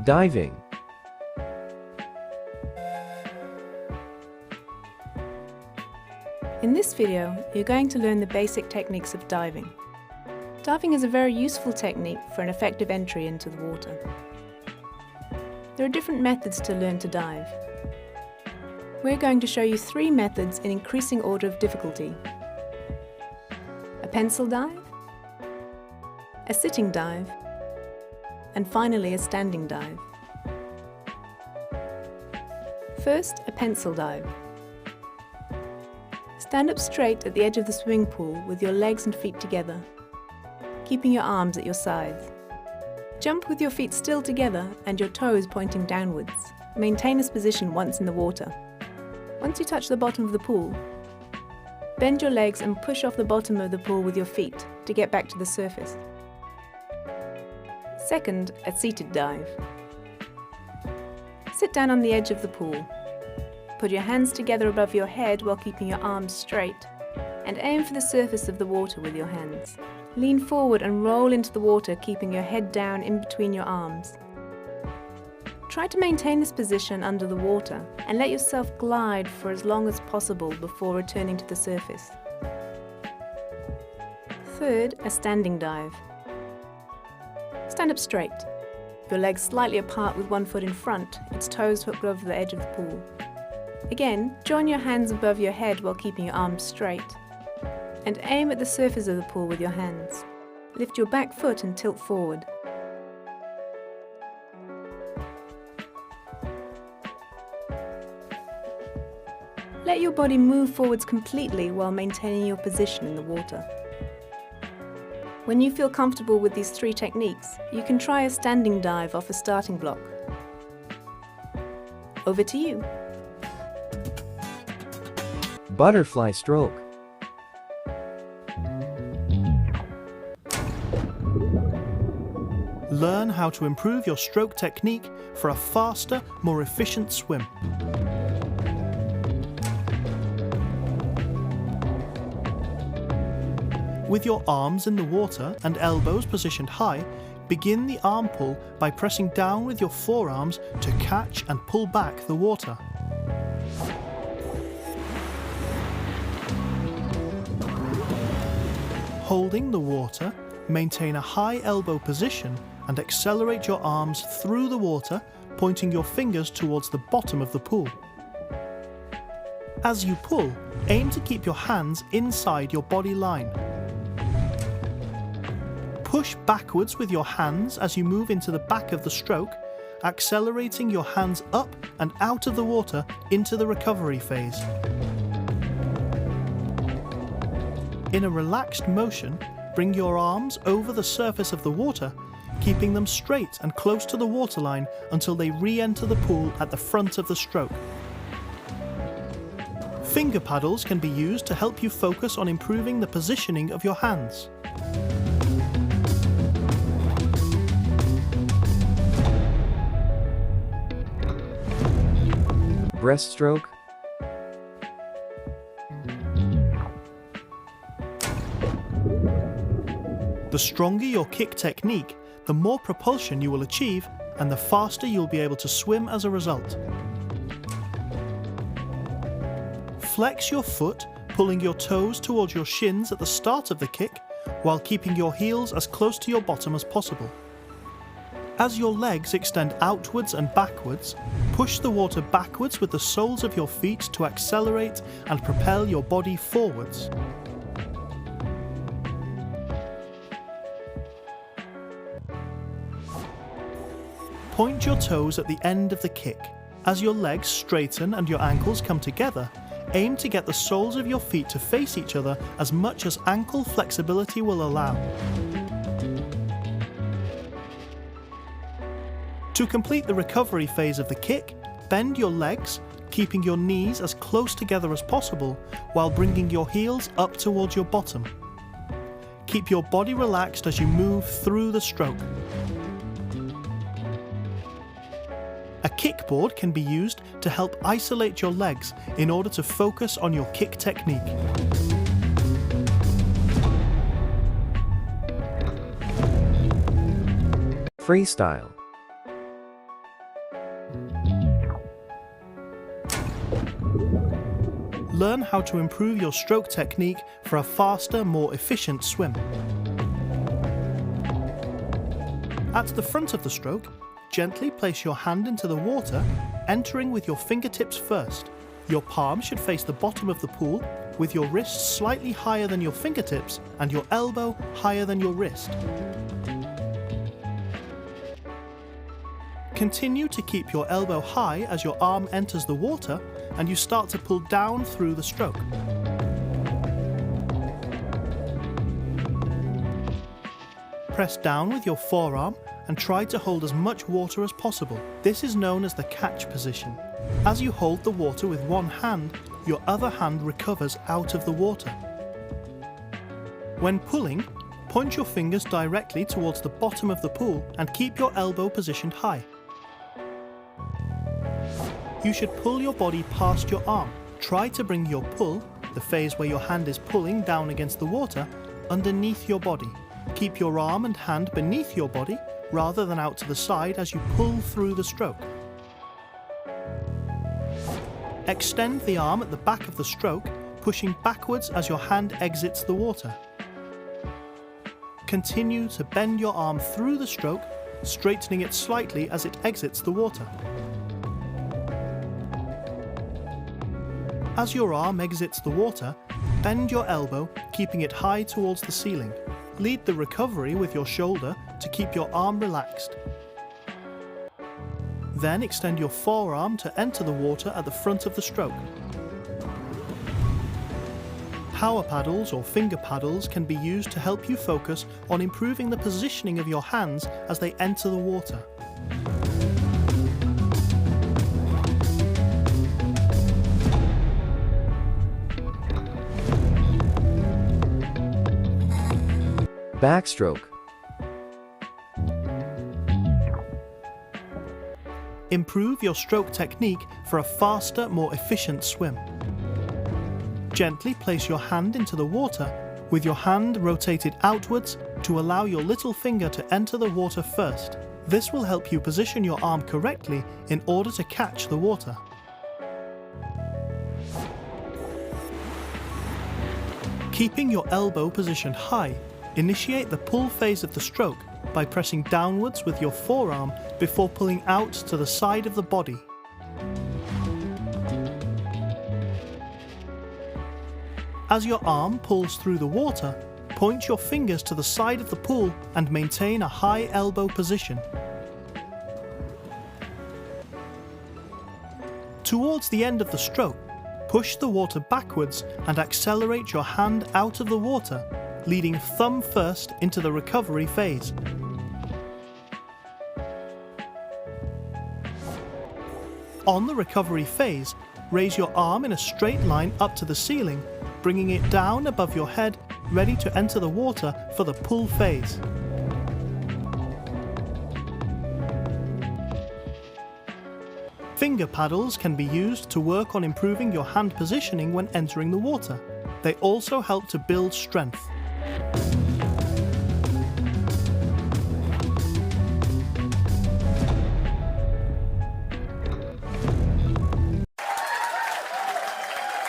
Diving. In this video, you're going to learn the basic techniques of diving. Diving is a very useful technique for an effective entry into the water. There are different methods to learn to dive. We're going to show you 3 methods in increasing order of difficulty: a pencil dive, a sitting dive, and finally a standing dive. First, a pencil dive. Stand up straight at the edge of the swimming pool with your legs and feet together, keeping your arms at your sides. Jump with your feet still together and your toes pointing downwards. Maintain this position once in the water. Once you touch the bottom of the pool, bend your legs and push off the bottom of the pool with your feet to get back to the surface. Second, a seated dive. Sit down on the edge of the pool. Put your hands together above your head while keeping your arms straight, and aim for the surface of the water with your hands. Lean forward and roll into the water, keeping your head down in between your arms. Try to maintain this position under the water and let yourself glide for as long as possible before returning to the surface. Third, a standing dive. Stand up straight, your legs slightly apart with one foot in front, its toes hooked over the edge of the pool. Again, join your hands above your head while keeping your arms straight, and aim at the surface of the pool with your hands. Lift your back foot and tilt forward. Let your body move forwards completely while maintaining your position in the water. When you feel comfortable with these 3 techniques, you can try a standing dive off a starting block. Over to you. Butterfly stroke. Learn how to improve your stroke technique for a faster, more efficient swim. With your arms in the water and elbows positioned high, begin the arm pull by pressing down with your forearms to catch and pull back the water. Holding the water, maintain a high elbow position and accelerate your arms through the water, pointing your fingers towards the bottom of the pool. As you pull, aim to keep your hands inside your body line. Push backwards with your hands as you move into the back of the stroke, accelerating your hands up and out of the water into the recovery phase. In a relaxed motion, bring your arms over the surface of the water, keeping them straight and close to the waterline until they re-enter the pool at the front of the stroke. Finger paddles can be used to help you focus on improving the positioning of your hands. Breaststroke. The stronger your kick technique, the more propulsion you will achieve and the faster you'll be able to swim as a result. Flex your foot, pulling your toes towards your shins at the start of the kick, while keeping your heels as close to your bottom as possible. As your legs extend outwards and backwards, push the water backwards with the soles of your feet to accelerate and propel your body forwards. Point your toes at the end of the kick. As your legs straighten and your ankles come together, aim to get the soles of your feet to face each other as much as ankle flexibility will allow. To complete the recovery phase of the kick, bend your legs, keeping your knees as close together as possible while bringing your heels up towards your bottom. Keep your body relaxed as you move through the stroke. A kickboard can be used to help isolate your legs in order to focus on your kick technique. Freestyle. learn how to improve your stroke technique for a faster, more efficient swim. At the front of the stroke, gently place your hand into the water, entering with your fingertips first. Your palm should face the bottom of the pool, with your wrist slightly higher than your fingertips and your elbow higher than your wrist. Continue to keep your elbow high as your arm enters the water and you start to pull down through the stroke. Press down with your forearm and try to hold as much water as possible. This is known as the catch position. As you hold the water with one hand, your other hand recovers out of the water. When pulling, point your fingers directly towards the bottom of the pool and keep your elbow positioned high. You should pull your body past your arm. Try to bring your pull, the phase where your hand is pulling down against the water, underneath your body. Keep your arm and hand beneath your body rather than out to the side as you pull through the stroke. Extend the arm at the back of the stroke, pushing backwards as your hand exits the water. Continue to bend your arm through the stroke, straightening it slightly as it exits the water. As your arm exits the water, bend your elbow, keeping it high towards the ceiling. Lead the recovery with your shoulder to keep your arm relaxed. Then extend your forearm to enter the water at the front of the stroke. Power paddles or finger paddles can be used to help you focus on improving the positioning of your hands as they enter the water. Backstroke. Improve your stroke technique for a faster, more efficient swim. Gently place your hand into the water, with your hand rotated outwards to allow your little finger to enter the water first. This will help you position your arm correctly in order to catch the water. Keeping your elbow positioned high, initiate the pull phase of the stroke by pressing downwards with your forearm before pulling out to the side of the body. As your arm pulls through the water, point your fingers to the side of the pool and maintain a high elbow position. Towards the end of the stroke, push the water backwards and accelerate your hand out of the water, leading thumb first into the recovery phase. On the recovery phase, raise your arm in a straight line up to the ceiling, bringing it down above your head, ready to enter the water for the pull phase. Finger paddles can be used to work on improving your hand positioning when entering the water. They also help to build strength.